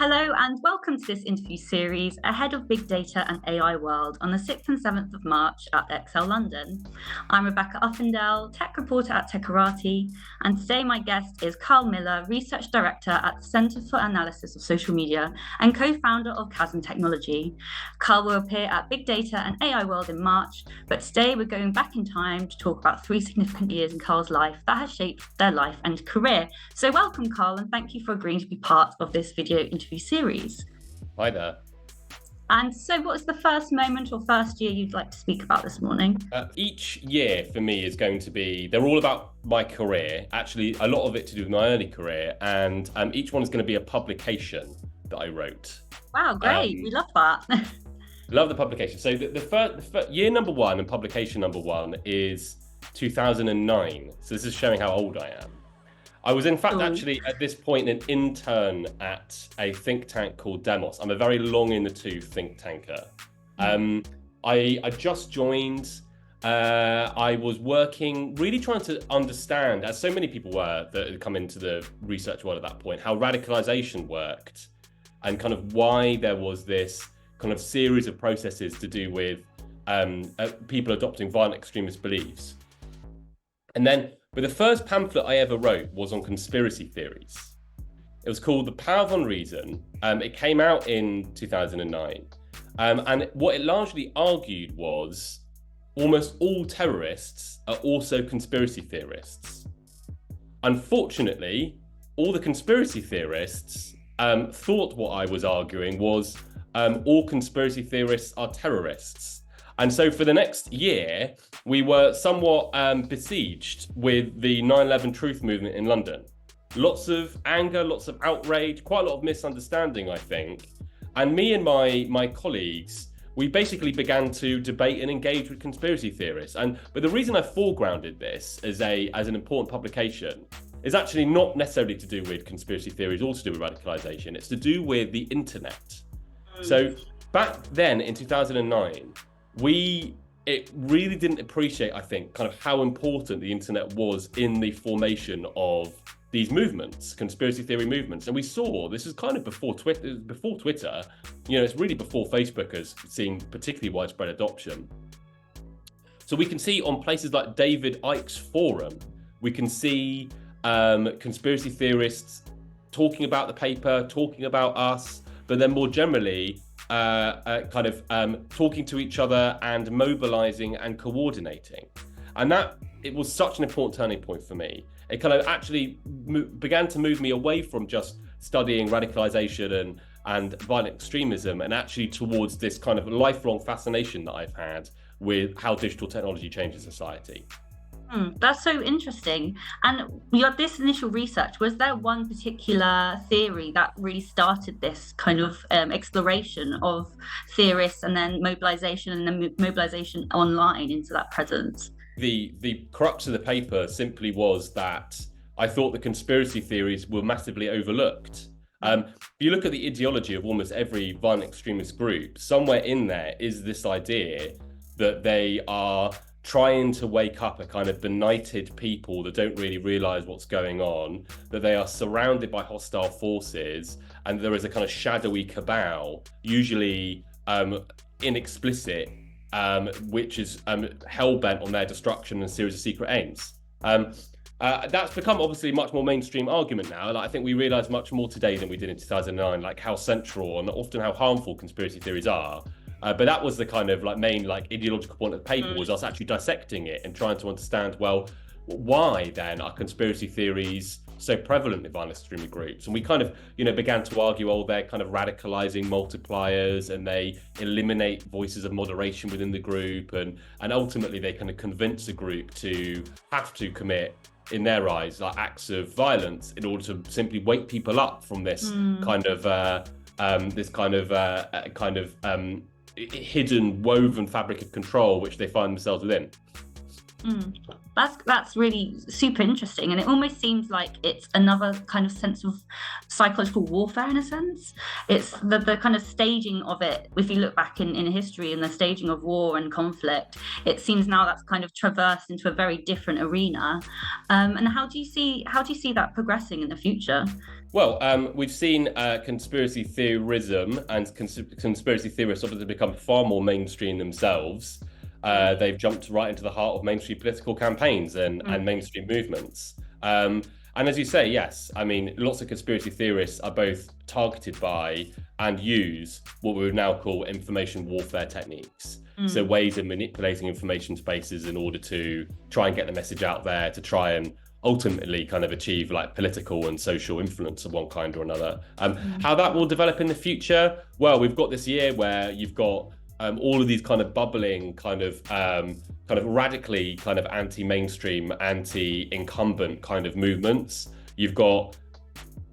Hello and welcome to this interview series ahead of Big Data and AI World on the 6th and 7th of March at Excel London. I'm Rebecca Uffendale, tech reporter at Techarati, and today my guest is Carl Miller, Research Director at the Centre for Analysis of Social Media and co-founder of Chasm Technology. Carl will appear at Big Data and AI World in March, but today we're going back in time to talk about 3 significant years in Carl's life that has shaped their life and career. So welcome, Carl, and thank you for agreeing to be part of this video interview series. Hi there. And so what's the first moment or first year you'd like to speak about this morning? Each year for me is going to be, they're all about my career, actually a lot of it to do with my early career, and each one is going to be a publication that I wrote. Wow, great. We love that. Love the publication. So the first year number one and publication number one is 2009. So this is showing how old I am. I was in fact actually at this point an intern at a think tank called Demos. I'm a very long in the tooth think tanker. I just joined. I was working, really trying to understand, as so many people were that had come into the research world at that point, how radicalization worked and kind of why there was this kind of series of processes to do with people adopting violent extremist beliefs. But the first pamphlet I ever wrote was on conspiracy theories. It was called The Power of Unreason. It came out in 2009. And what it largely argued was almost all terrorists are also conspiracy theorists. Unfortunately, all the conspiracy theorists thought what I was arguing was all conspiracy theorists are terrorists. And so for the next year, we were somewhat besieged with the 9/11 truth movement in London. Lots of anger, lots of outrage, quite a lot of misunderstanding, I think. And me and my colleagues, we basically began to debate and engage with conspiracy theorists. But the reason I foregrounded this as an important publication is actually not necessarily to do with conspiracy theories or to do with radicalization. It's to do with the internet. So back then in 2009, it really didn't appreciate, I think, kind of how important the internet was in the formation of these movements, conspiracy theory movements. And we saw this is kind of before Twitter, it's really before Facebook has seen particularly widespread adoption. So we can see on places like David Icke's forum, we can see conspiracy theorists talking about the paper, talking about us, but then more generally, talking to each other and mobilizing and coordinating. And it was such an important turning point for me. It kind of actually began to move me away from just studying radicalization and violent extremism and actually towards this kind of lifelong fascination that I've had with how digital technology changes society. That's so interesting. And this initial research, was there one particular theory that really started this kind of exploration of theorists and then mobilization and then mobilization online into that presence? The crux of the paper simply was that I thought the conspiracy theories were massively overlooked. If you look at the ideology of almost every violent extremist group, somewhere in there is this idea that they are trying to wake up a kind of benighted people that don't really realize what's going on, that they are surrounded by hostile forces, and there is a kind of shadowy cabal, usually inexplicit, which is hell-bent on their destruction and a series of secret aims. That's become obviously a much more mainstream argument now. And I think we realize much more today than we did in 2009, like how central and often how harmful conspiracy theories are. But that was the kind of main ideological point of the paper, was us actually dissecting it and trying to understand, well, why then are conspiracy theories so prevalent in violent extremist groups? And we kind of, began to argue, they're kind of radicalizing multipliers and they eliminate voices of moderation within the group. And ultimately they kind of convince a group to have to commit, in their eyes, acts of violence in order to simply wake people up from this kind of hidden, woven fabric of control which they find themselves within. That's really super interesting, and it almost seems like it's another kind of sense of psychological warfare in a sense. It's the kind of staging of it. If you look back in history and the staging of war and conflict, it seems now that's kind of traversed into a very different arena. And how do you see that progressing in the future? Well, we've seen conspiracy theorism and conspiracy theorists obviously become far more mainstream themselves. They've jumped right into the heart of mainstream political campaigns and mainstream movements. And as you say, yes, I mean, lots of conspiracy theorists are both targeted by and use what we would now call information warfare techniques. So ways of manipulating information spaces in order to try and get the message out there, to try and ultimately kind of achieve like political and social influence of one kind or another. How that will develop in the future? Well, we've got this year where you've got all of these kind of bubbling kind of radically kind of anti-mainstream, anti-incumbent kind of movements. You've got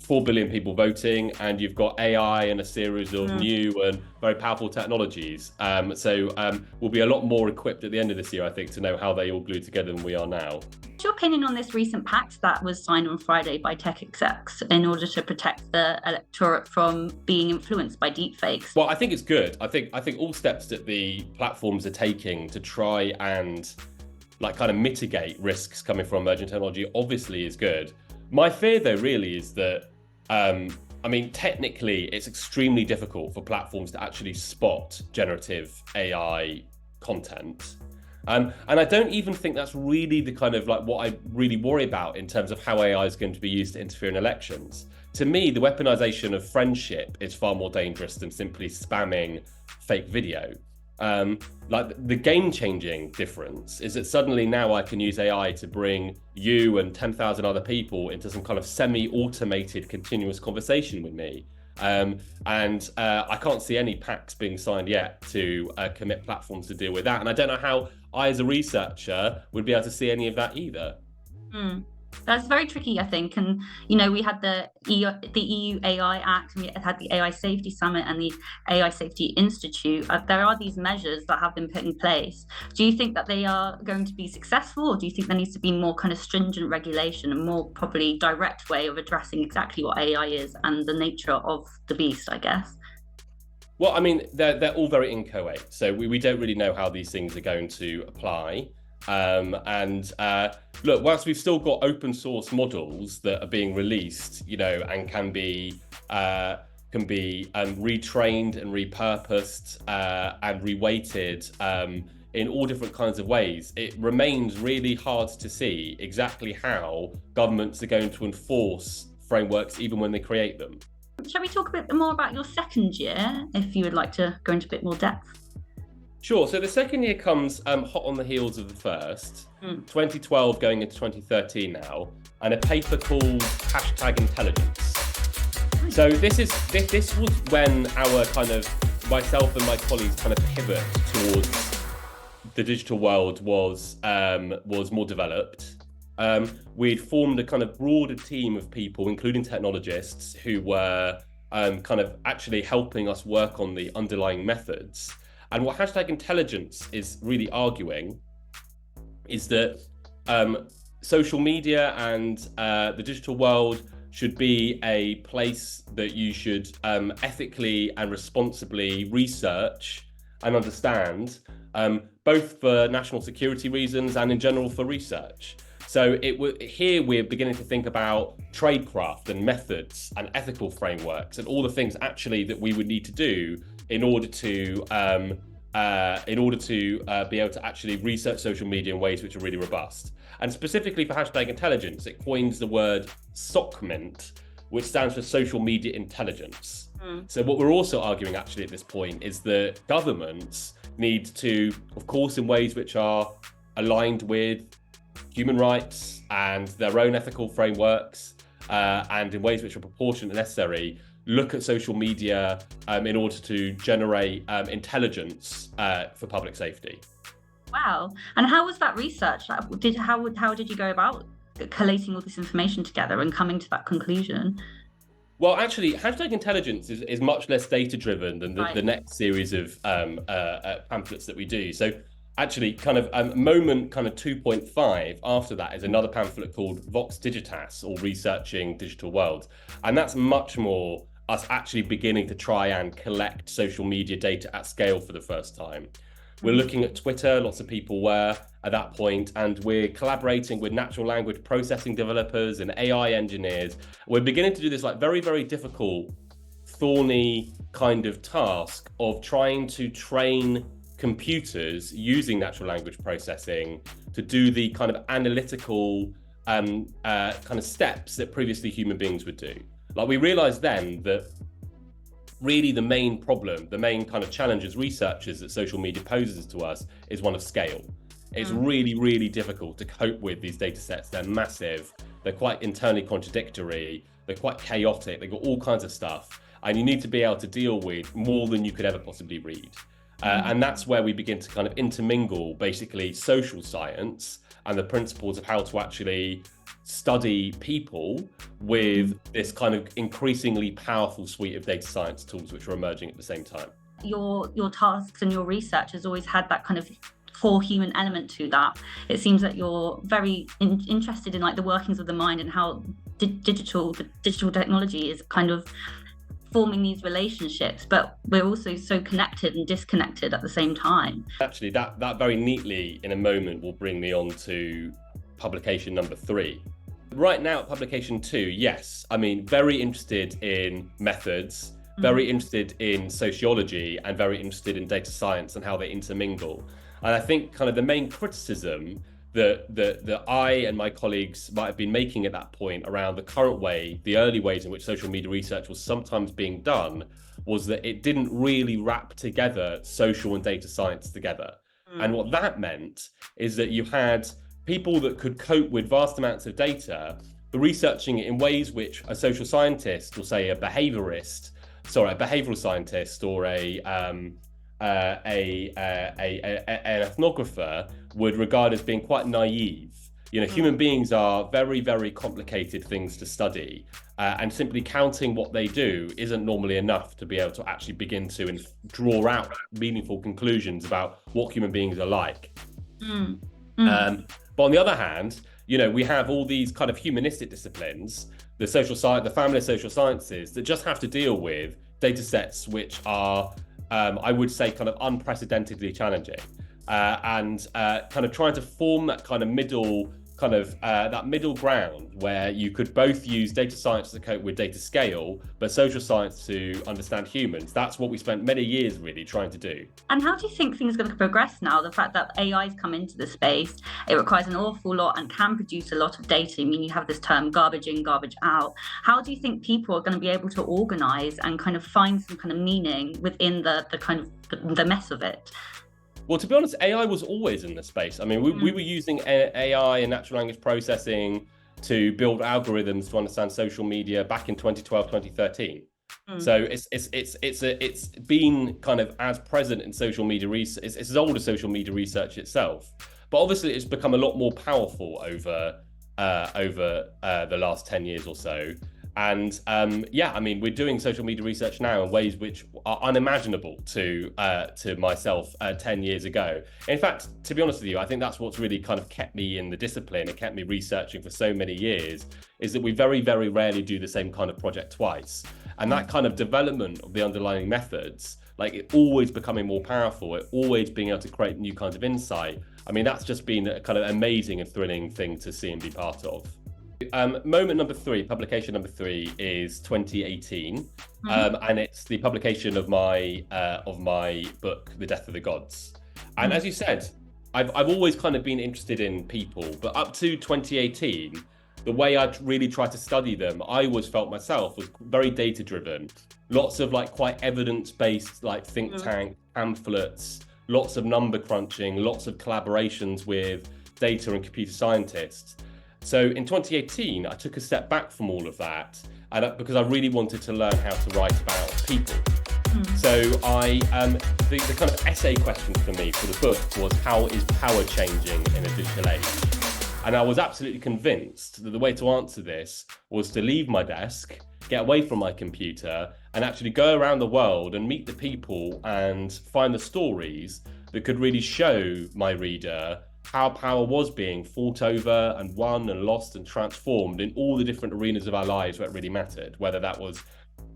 4 billion people voting, and you've got AI and a series of new and very powerful technologies. So we'll be a lot more equipped at the end of this year, I think, to know how they all glue together than we are now. What's your opinion on this recent pact that was signed on Friday by tech execs in order to protect the electorate from being influenced by deepfakes? Well, I think it's good. I think all steps that the platforms are taking to try and like kind of mitigate risks coming from emerging technology obviously is good. My fear, though, really is that I mean, technically, it's extremely difficult for platforms to actually spot generative AI content. And I don't even think that's really the kind of like what I really worry about in terms of how AI is going to be used to interfere in elections. To me, the weaponization of friendship is far more dangerous than simply spamming fake video. Like the game-changing difference is that suddenly now I can use AI to bring you and 10,000 other people into some kind of semi-automated continuous conversation with me. And I can't see any pacts being signed yet to commit platforms to deal with that. And I don't know how I, as a researcher, would be able to see any of that either. That's very tricky, I think. And, you know, we had the EU AI Act, and we had the AI Safety Summit and the AI Safety Institute. There are these measures that have been put in place. Do you think that they are going to be successful, or do you think there needs to be more kind of stringent regulation and more probably direct way of addressing exactly what AI is and the nature of the beast, I guess? Well, I mean, they're all very inchoate. So we don't really know how these things are going to apply. Look, whilst we've still got open source models that are being released, you know, and can be retrained and repurposed and reweighted in all different kinds of ways, it remains really hard to see exactly how governments are going to enforce frameworks even when they create them. Shall we talk a bit more about your second year, if you would like to go into a bit more depth? Sure. So the second year comes hot on the heels of the first, 2012 going into 2013 now, and a paper called #Intelligence. So this was when our kind of myself and my colleagues kind of pivot towards the digital world was more developed. We'd formed a kind of broader team of people, including technologists, who were kind of actually helping us work on the underlying methods. And what #Intelligence is really arguing is that social media and the digital world should be a place that you should ethically and responsibly research and understand, both for national security reasons and in general for research. So here we're beginning to think about tradecraft and methods and ethical frameworks and all the things actually that we would need to do in order to be able to actually research social media in ways which are really robust. And specifically for #Intelligence, it coins the word SOCMINT, which stands for social media intelligence. So what we're also arguing actually at this point is that governments need to, of course, in ways which are aligned with human rights and their own ethical frameworks, and in ways which are proportionate and necessary, look at social media in order to generate intelligence for public safety. Wow. And how was that research? How did you go about collating all this information together and coming to that conclusion? Well, actually, #Intelligence is much less data-driven than the next series of pamphlets that we do. So actually, kind of moment kind of 2.5 after that is another pamphlet called Vox Digitas, or Researching Digital World. And that's much more us actually beginning to try and collect social media data at scale for the first time. We're looking at Twitter, lots of people were at that point, and we're collaborating with natural language processing developers and AI engineers. We're beginning to do this like very, very difficult, thorny kind of task of trying to train computers using natural language processing to do the kind of analytical kind of steps that previously human beings would do. Like, we realized then that really the main problem, the main kind of challenge as researchers that social media poses to us is one of scale. It's really, really difficult to cope with these data sets. They're massive, they're quite internally contradictory, they're quite chaotic, they've got all kinds of stuff, and you need to be able to deal with more than you could ever possibly read. And that's where we begin to kind of intermingle basically social science and the principles of how to actually study people with this kind of increasingly powerful suite of data science tools which are emerging at the same time. Your tasks and your research has always had that kind of core human element to that. It seems that you're very interested in like the workings of the mind and how the digital technology is kind of forming these relationships, but we're also so connected and disconnected at the same time. Actually, that very neatly in a moment will bring me on to publication number 3. Right now at publication 2, yes, I mean, very interested in methods, very interested in sociology, and very interested in data science and how they intermingle. And I think kind of the main criticism that I and my colleagues might have been making at that point around the current way, the early ways in which social media research was sometimes being done, was that it didn't really wrap together social and data science together. And what that meant is that you had people that could cope with vast amounts of data, but researching it in ways which a social scientist, or say a behavioral scientist, or an ethnographer would regard as being quite naive. You know, human beings are very, very complicated things to study, and simply counting what they do isn't normally enough to be able to actually begin to draw out meaningful conclusions about what human beings are like. But on the other hand, you know, we have all these kind of humanistic disciplines, the social science, the family of social sciences, that just have to deal with data sets which are, I would say, kind of unprecedentedly challenging, and kind of trying to form that kind of middle ground where you could both use data science to cope with data scale, but social science to understand humans. That's what we spent many years really trying to do. And how do you think things are going to progress now? The fact that AI's come into the space, it requires an awful lot and can produce a lot of data. I mean, you have this term garbage in, garbage out. How do you think people are going to be able to organize and kind of find some kind of meaning within the kind of the mess of it? Well, to be honest, AI was always in the space. I mean, we were using AI and natural language processing to build algorithms to understand social media back in 2012, 2013. So it's been kind of as present in social media research. It's as old as social media research itself. But obviously, it's become a lot more powerful over the last 10 years or so. And yeah, I mean, we're doing social media research now in ways which are unimaginable to myself 10 years ago. In fact, to be honest with you, I think that's what's really kind of kept me in the discipline and kept me researching for so many years, is that we very, very rarely do the same kind of project twice. And that kind of development of the underlying methods, like it always becoming more powerful, it always being able to create new kinds of insight. I mean, that's just been a kind of amazing and thrilling thing to see and be part of. Moment number 3, publication number 3 is 2018, and it's the publication of my book, The Death of the Gods. And as you said, I've always kind of been interested in people, but up to 2018, the way I really tried to study them, I always felt myself was very data driven. Lots of like quite evidence-based like think tank pamphlets, lots of number crunching, lots of collaborations with data and computer scientists. So in 2018, I took a step back from all of that, and because I really wanted to learn how to write about people. So the kind of essay question for me for the book was, how is power changing in a digital age? And I was absolutely convinced that the way to answer this was to leave my desk, get away from my computer, and actually go around the world and meet the people and find the stories that could really show my reader how power was being fought over and won and lost and transformed in all the different arenas of our lives where it really mattered, whether that was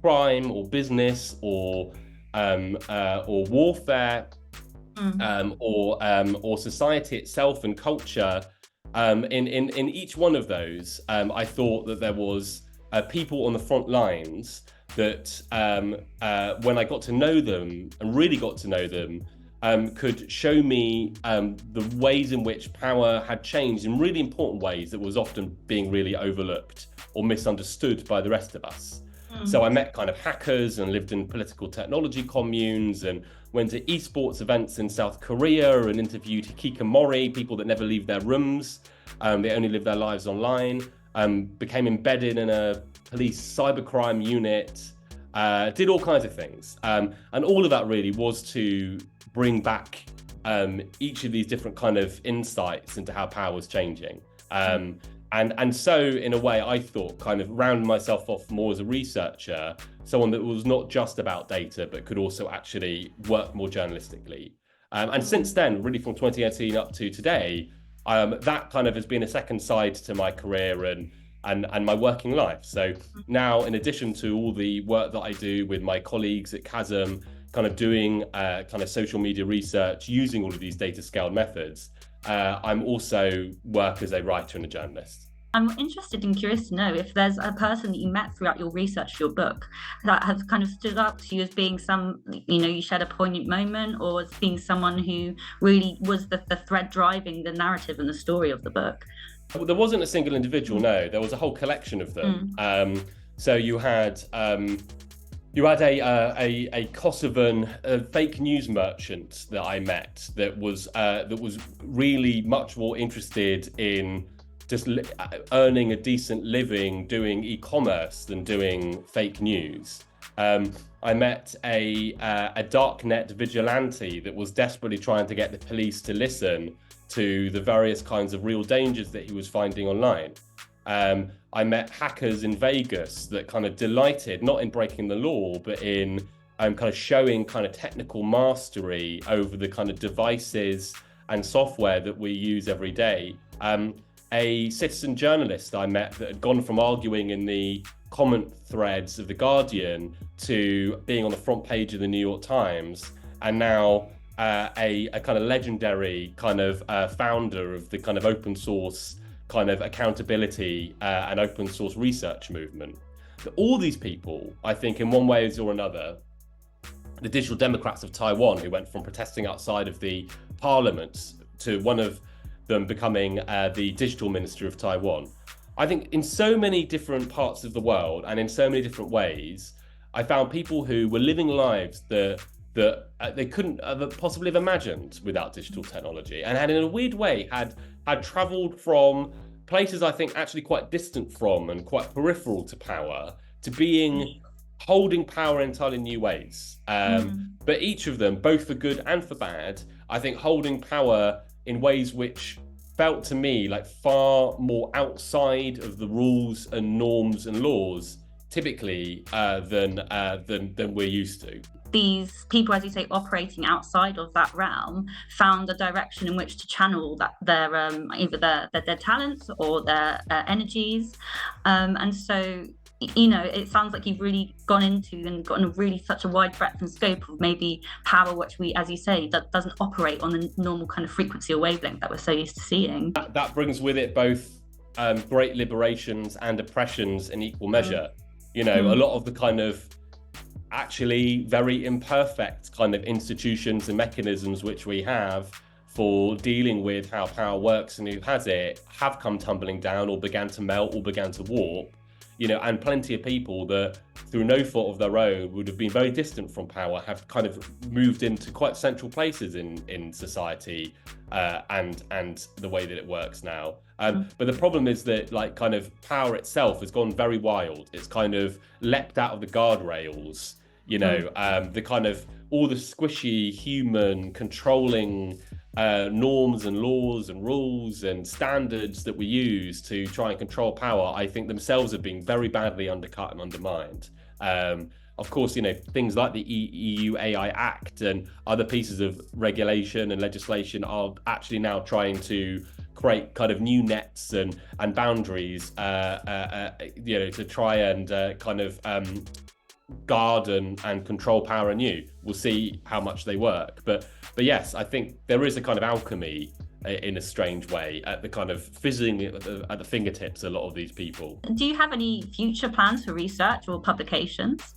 crime or business or warfare. or society itself and culture. In each one of those, I thought that there was people on the front lines that when I got to know them and really got to know them, could show me the ways in which power had changed in really important ways that was often being really overlooked or misunderstood by the rest of us. So I met kind of hackers and lived in political technology communes and went to esports events in South Korea and interviewed hikikomori, people that never leave their rooms. They only live their lives online. Became embedded in a police cybercrime unit, did all kinds of things. And all of that really was to bring back each of these different kind of insights into how power was changing. And so in a way, I thought kind of round myself off more as a researcher, someone that was not just about data, but could also actually work more journalistically. And since then, really from 2018 up to today, that kind of has been a second side to my career and my working life. So now, in addition to all the work that I do with my colleagues at Chasm, kind of doing kind of social media research using all of these data scaled methods, I'm also work as a writer and a journalist. I'm interested and curious to know if there's a person that you met throughout your research for your book that has kind of stood out to you as being you shared a poignant moment, or as being someone who really was the thread driving the narrative and the story of the book. There wasn't a single individual, no. There was a whole collection of them. So you had a Kosovan fake news merchant that I met that was really much more interested in just earning a decent living doing e-commerce than doing fake news. I met a darknet vigilante that was desperately trying to get the police to listen to the various kinds of real dangers that he was finding online. I met hackers in Vegas that kind of delighted, not in breaking the law, but in kind of showing kind of technical mastery over the kind of devices and software that we use every day. A citizen journalist I met that had gone from arguing in the comment threads of The Guardian to being on the front page of the New York Times, and now a kind of legendary kind of founder of the kind of open source kind of accountability and open source research movement. But all these people, I think, in one way or another, the Digital Democrats of Taiwan, who went from protesting outside of the parliament to one of them becoming the digital minister of Taiwan. I think in so many different parts of the world and in so many different ways, I found people who were living lives that they couldn't possibly have imagined without digital technology, and had in a weird way had traveled from places I think actually quite distant from and quite peripheral to power to being holding power in entirely new ways. But each of them, both for good and for bad, I think holding power in ways which felt to me like far more outside of the rules and norms and laws typically than we're used to. These people, as you say, operating outside of that realm, found a direction in which to channel their either their talents or their energies, and so it sounds like you've really gone into and gotten a really such a wide breadth and scope of maybe power, which we, as you say, that doesn't operate on the normal kind of frequency or wavelength that we're so used to seeing. That brings with it both great liberations and oppressions in equal measure. A lot of the kind of actually very imperfect kind of institutions and mechanisms which we have for dealing with how power works and who has it have come tumbling down or began to melt or began to warp. And plenty of people that, through no fault of their own, would have been very distant from power have kind of moved into quite central places in society and the way that it works now. But the problem is that kind of power itself has gone very wild. It's kind of leapt out of the guardrails, the kind of all the squishy human controlling norms and laws and rules and standards that we use to try and control power, I think themselves have been very badly undercut and undermined. Of course, things like the EU AI Act and other pieces of regulation and legislation are actually now trying to create kind of new nets and boundaries, to try and guard and control power anew. We'll see how much they work. But yes, I think there is a kind of alchemy in a strange way at the kind of fizzing at the fingertips a lot of these people. Do you have any future plans for research or publications?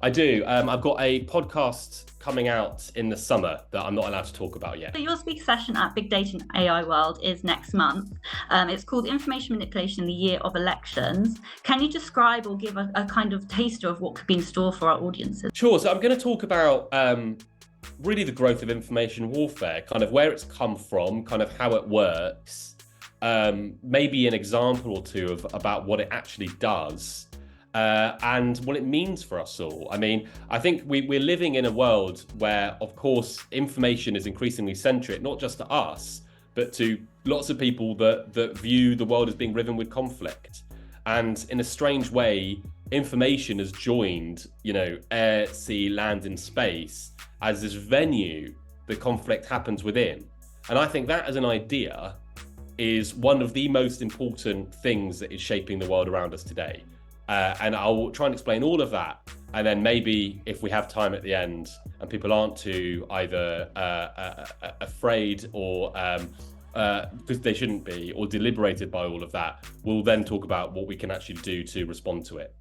I do. I've got a podcast coming out in the summer that I'm not allowed to talk about yet. So your speaker session at Big Data and AI World is next month. It's called Information Manipulation in the Year of Elections. Can you describe or give a kind of taster of what could be in store for our audiences? Sure. So I'm going to talk about really the growth of information warfare, kind of where it's come from, kind of how it works, maybe an example or two about what it actually does. And what it means for us all. I mean, I think we're living in a world where, of course, information is increasingly centric, not just to us, but to lots of people that view the world as being riven with conflict. And in a strange way, information has joined, air, sea, land, and space as this venue the conflict happens within. And I think that as an idea is one of the most important things that is shaping the world around us today. And I'll try and explain all of that. And then maybe if we have time at the end and people aren't too either afraid or because they shouldn't be, or deliberated by all of that, we'll then talk about what we can actually do to respond to it.